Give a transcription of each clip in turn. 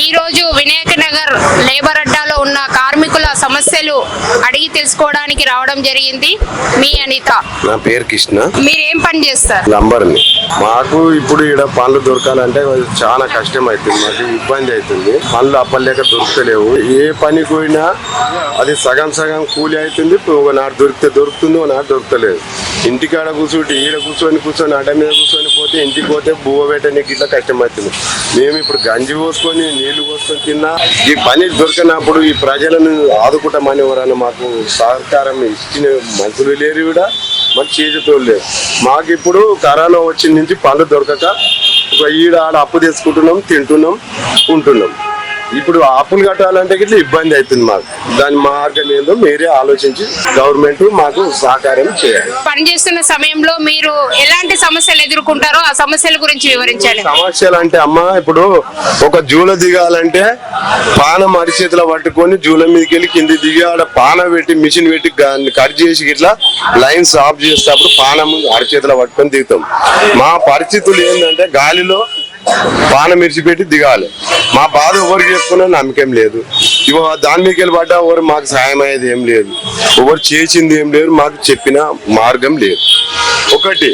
ఈ రోజు వినాయక నగర్ లేబర్ అడ్డాలో ఉన్న కార్మికుల సమస్యలు అడిగి తెలుసుకోవడానికి రావడం జరిగింది. మీ అనిత. నా పేరు కృష్ణ. మీరు ఏం పని చేస్తారు? లంబర్ని. మాకు ఇప్పుడు ఇక్కడ పనులు దొరకాలంటే చాలా కష్టం అవుతుంది, మాకు ఇబ్బంది అవుతుంది. పనులు అప్పలేక దొరుకుతలేవు. ఏ పని పోయినా అది సగం సగం కూలి అవుతుంది. ఒకనాడు దొరికితే దొరుకుతుంది, ఒకనాడు దొరకలేదు. ఇంటికాడ కూర్చుంటే ఈడ కూర్చొని అడ్డ మీద కూర్చొని పోతే ఇంటికి పోతే బువ్వ పెట్టడానికి ఇట్లా కష్టం అవుతుంది. మేము ఇప్పుడు గంజి పోసుకొని నీళ్లు పోసుకొని తిన్నా ఈ పని దొరికినప్పుడు ఈ ప్రజలను ఆదుకుంటామని ఎవరైనా మాకు సహకారం ఇచ్చిన మనుషులు లేరు, కూడా మాకు చేతితో లేరు. మాకు ఇప్పుడు కరోనా వచ్చిన నుంచి పనులు దొరకక ఈడ ఆడ అప్పు తెచ్చుకుంటున్నాం, తింటున్నాం, ఉంటున్నాం. ఇప్పుడు అప్పులు కట్టాలంటే ఇట్లా ఇబ్బంది అవుతుంది మాకు. దాని మార్గం ఏందో మీరే ఆలోచించి గవర్నమెంట్ మాకు సహకారం చేయాలి. పనిచేస్తున్న సమయంలో మీరు ఎలాంటి సమస్యలు ఎదుర్కొంటారో ఆ సమస్యల గురించి వివరించాలి. సమస్యలు అంటే అమ్మా, ఇప్పుడు ఒక జూల దిగాలంటే పానం అరిచేతిలో పట్టుకొని జూల మీదకి వెళ్ళి కింది దిగి ఆడ పాన పెట్టి మిషన్ పెట్టి కట్ చేసి ఇట్లా లైన్స్ ఆఫ్ చేసేటప్పుడు పానం అరిచేతిలో పట్టుకొని దిగుతాం. మా పరిస్థితులు ఏంటంటే గాలిలో పానం మిర్చిపెట్టి దిగాలి. మా బాధ ఎవరికి చెప్పుకున్నా నమ్మకం లేదు. దాని మీదకి వెళ్ళి పడ్డా ఎవరు మాకు సాయం అయ్యేది ఏం లేదు, ఎవరు చేసింది ఏం లేదు, మాకు చెప్పిన మార్గం లేదు. ఒకటి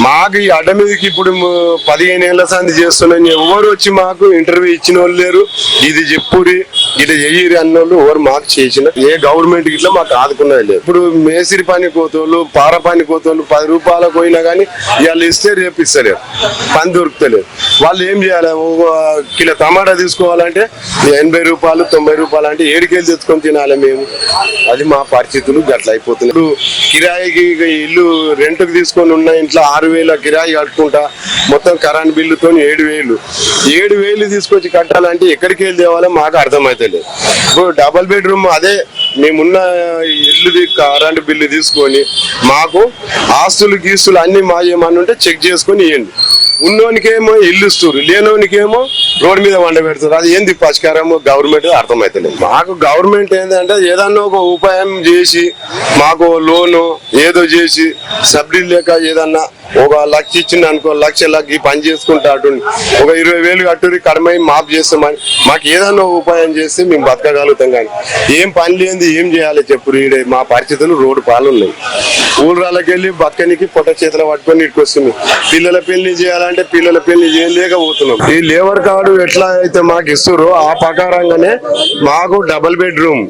మాకు ఈ అడ్డ మీదకి ఇప్పుడు 15 ఏళ్ల సంది చేస్తున్నాను, ఎవరు వచ్చి మాకు ఇంటర్వ్యూ ఇచ్చిన వాళ్ళు లేరు. ఇది చెప్పురి ఇట్లా చెయ్యరి అన్నోళ్ళు ఎవరు మాకు చేసిన ఏ గవర్నమెంట్ ఇట్లా మాకు ఆదుకున్నది లేదు. ఇప్పుడు మేసిరి పని కోతోళ్ళు, పార పని కోతోళ్ళు 10 రూపాయలకు పోయినా కానీ వాళ్ళు ఇస్తే రేపు ఇస్తలేరు, పని దొరుకుతలేదు. వాళ్ళు ఏం చేయాలి? ఒక కిలో టమాటా తీసుకోవాలంటే 80 రూపాయలు 90 రూపాయలు అంటే 7 కేజీలు తెచ్చుకొని తినాలి మేము. అది మా పరిస్థితులు గట్ల అయిపోతున్నాయి. ఇప్పుడు కిరాయికి ఇల్లు రెంట్కి తీసుకొని ఉన్న ఇంట్లో 6,000 కిరాయి కట్టుకుంటా, మొత్తం కరెంట్ బిల్లుతో 7,000 తీసుకొచ్చి కట్టాలంటే ఎక్కడికి వెళ్ళి తేవాలో మాకు అర్థమవుతలేదు. ఇప్పుడు డబల్ బెడ్రూమ్ అదే మేమున్న ఇల్లు కరెంట్ బిల్లు తీసుకొని మాకు ఆస్తులు గీస్తులు అన్ని మా ఏమన్నా ఉంటే చెక్ చేసుకొని ఇవ్వండి. ఉన్నోనికేమో ఇల్లు ఇస్తారు, లేనోనికేమో రోడ్డు మీద వండ పెడతారు. అది ఏంది పరిష్కారము గవర్నమెంట్ అర్థమవుతలేదు. మాకు గవర్నమెంట్ ఏంటంటే ఏదన్నా ఒక ఉపాయం చేసి మాకు లోను ఏదో చేసి సబ్సిడీ లేక ఏదన్నా ఒక 1,00,000 ఇచ్చింది అనుకో, 1,00,000 పని చేసుకుంటా అటుండి ఒక 20,000 కట్టుని కడమై మాఫ్ చేస్తామని మాకు ఏదన్నా ఉపాయం చేస్తే మేము బతకగలుగుతాం. కానీ ఏం పని లేనిది ఏం చేయాలి చెప్పు? ఈడే మా పరిస్థితులు రోడ్డు పాలు ఉన్నాయి. ఊళ్ళకి వెళ్ళి బతకనికి పొట్ట చేతిలో పట్టుకొని ఇటుకు వస్తుంది. పిల్లల పెళ్లి చేయాలంటే పిల్లల పెళ్లి చేయలేకపోతున్నాం. ఈ లేబర్ కార్డు ఎట్లా అయితే మాకు ఇస్తారో ఆ ప్రకారంగానే మాకు డబుల్ బెడ్రూమ్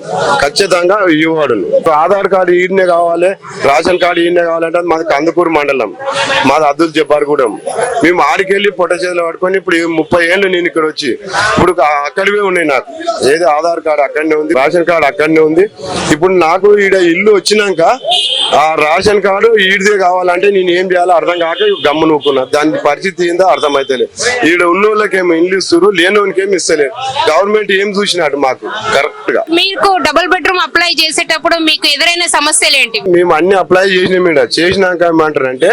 ఖచ్చితంగా ఇవ్వడు. ఆధార్ కార్డు ఈయనే కావాలి, రేషన్ కార్డు ఈయనే కావాలంటే మాది కందుకూరు మండలం, మాది అబ్దుల్ జబ్బార్ గూడెం. మేము ఆడికెళ్ళి పొట్ట చేతిలో పట్టుకొని ఇప్పుడు 30 ఏళ్ళు నేను ఇక్కడ వచ్చి ఇప్పుడు అక్కడివే ఉన్నాయి. నాకు ఏది ఆధార్ కార్డు అక్కడనే ఉంది, రేషన్ కార్డు అక్కడనే ఉంది. ఇప్పుడు నాకు ఈడ ఇల్లు వచ్చినాక ఆ రేషన్ కార్డు ఈడిదే కావాలంటే నేను ఏం చేయాలో అర్థం కాక గమ్ము నూకున్నా. దాని పరిస్థితి ఏందో అర్థమైతలేదు. ఈడ ఉన్నోళ్ళకేమో ఇల్లు ఇస్తారు, లేనోనికేమో ఇస్తలేదు. గవర్నమెంట్ ఏం చూసినట్టు మాకు కరెక్ట్ గా. మీకు డబుల్ బెడ్రూమ్ అప్లై చేసేటప్పుడు మీకు ఎదురైన సమస్యలు ఏంటి? మేము అన్ని అప్లై చేసినాక ఏమంటారంటే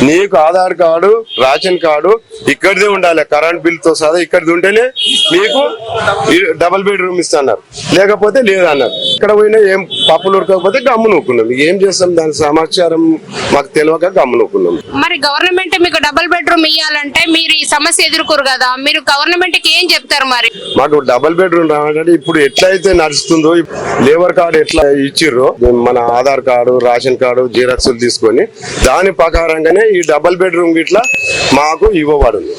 నీకు ఆధార్ కార్డు రేషన్ కార్డు ఇక్కడిదే ఉండాలి, కరెంట్ బిల్ తో సదా ఇక్కడిది ఉంటేనే మీకు డబుల్ బెడ్రూమ్ ఇస్తున్నారు, లేకపోతే లేదన్నారు. ఇక్కడ పోయినా ఏం పప్పులు ఉడకపోతే గమ్ము నూకున్నాం. ఏం చేస్తాం? దాని సమాచారం మాకు తెలియక గమ్ము నూకున్నాం. మరి గవర్నమెంట్ మీకు డబుల్ బెడ్రూమ్ ఇవ్వాలంటే మీరు ఈ సమస్య ఎదుర్కోరు కదా, మీరు గవర్నమెంట్ కి ఏం చెప్తారు? మరి మాకు డబుల్ బెడ్రూమ్ రావాలంటే ఇప్పుడు ఎట్లయితే నడుస్తుందో లేబర్ కార్డు ఎట్లా ఇచ్చిర్రో మన ఆధార్ కార్డు రేషన్ కార్డు జిరాక్సులు తీసుకొని దాని ప్రకారంగానే ఈ డబుల్ బెడ్రూమ్ ఇట్లా మాకు ఇవ్వబడింది.